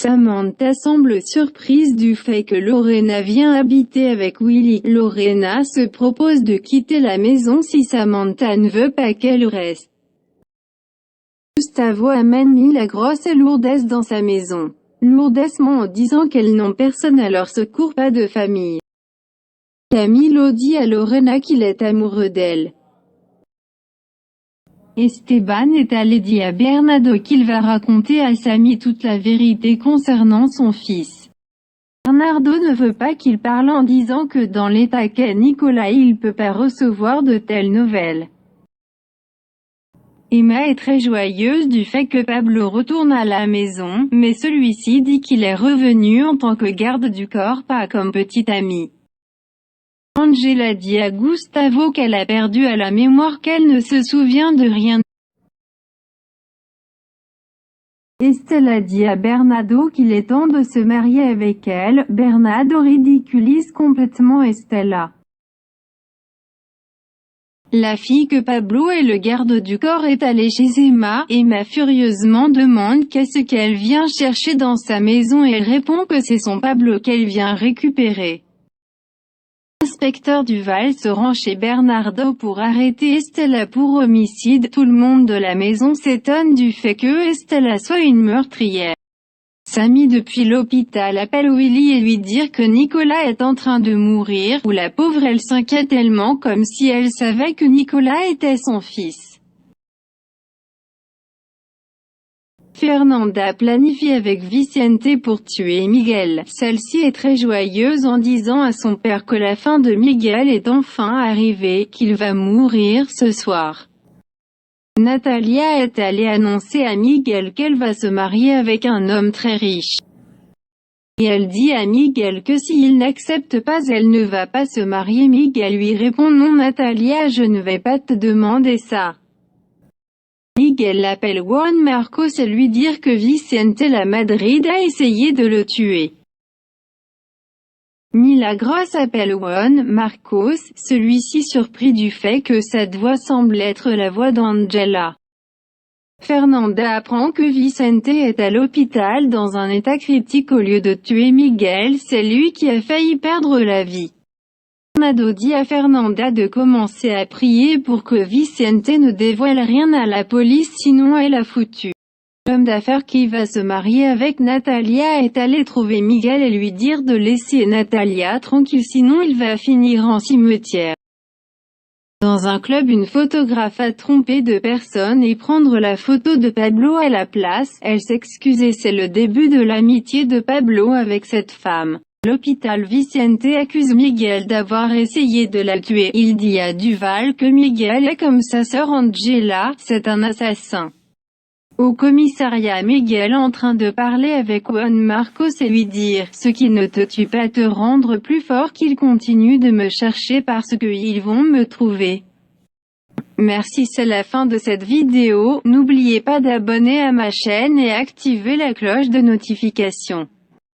Samantha semble surprise du fait que Lorena vient habiter avec Willie. Lorena se propose de quitter la maison si Samantha ne veut pas qu'elle reste. Gustavo amène la grosse lourdesse dans sa maison. Lourdesse ment en disant qu'elles n'ont personne à leur secours, pas de famille. Camilo dit à Lorena qu'il est amoureux d'elle. Esteban est allé dire à Bernardo qu'il va raconter à Sammy toute la vérité concernant son fils. Bernardo ne veut pas qu'il parle en disant que dans l'état qu'est Nicolas il peut pas recevoir de telles nouvelles. Emma est très joyeuse du fait que Pablo retourne à la maison, mais celui-ci dit qu'il est revenu en tant que garde du corps, pas comme petit ami. Angela dit à Gustavo qu'elle a perdu à la mémoire, qu'elle ne se souvient de rien. Estella dit à Bernardo qu'il est temps de se marier avec elle. Bernardo ridiculise complètement Estella. La fille que Pablo est le garde du corps est allée chez Emma. Emma furieusement demande qu'est-ce qu'elle vient chercher dans sa maison et elle répond que c'est son Pablo qu'elle vient récupérer. L'inspecteur Duval se rend chez Bernardo pour arrêter Estella pour homicide. Tout le monde de la maison s'étonne du fait que Estella soit une meurtrière. Sammy depuis l'hôpital appelle Willie et lui dit que Nicolas est en train de mourir, ou la pauvre elle s'inquiète tellement comme si elle savait que Nicolas était son fils. Fernanda planifie avec Vicente pour tuer Miguel. Celle-ci est très joyeuse en disant à son père que la fin de Miguel est enfin arrivée, qu'il va mourir ce soir. Natalia est allée annoncer à Miguel qu'elle va se marier avec un homme très riche. Et elle dit à Miguel que s'il n'accepte pas elle ne va pas se marier. Miguel lui répond non Natalia, je ne vais pas te demander ça. Miguel appelle Juan Marcos et lui dire que Vicente la Madrid a essayé de le tuer. Milagros appelle Juan Marcos, celui-ci surpris du fait que cette voix semble être la voix d'Angela. Fernanda apprend que Vicente est à l'hôpital dans un état critique. Au lieu de tuer Miguel, c'est lui qui a failli perdre la vie. Bernardo dit à Fernanda de commencer à prier pour que Vicente ne dévoile rien à la police sinon elle a foutu. L'homme d'affaires qui va se marier avec Natalia est allé trouver Miguel et lui dire de laisser Natalia tranquille sinon il va finir en cimetière. Dans un club une photographe a trompé deux personnes et prendre la photo de Pablo à la place. Elle s'excuse et c'est le début de l'amitié de Pablo avec cette femme. L'hôpital Vicente accuse Miguel d'avoir essayé de la tuer. Il dit à Duval que Miguel est comme sa sœur Angela, c'est un assassin. Au commissariat Miguel en train de parler avec Juan Marcos et lui dire « Ce qui ne te tue pas te rendre plus fort qu'ils continuent de me chercher parce que ils vont me trouver. » Merci, c'est la fin de cette vidéo. N'oubliez pas d'abonner à ma chaîne et activer la cloche de notification.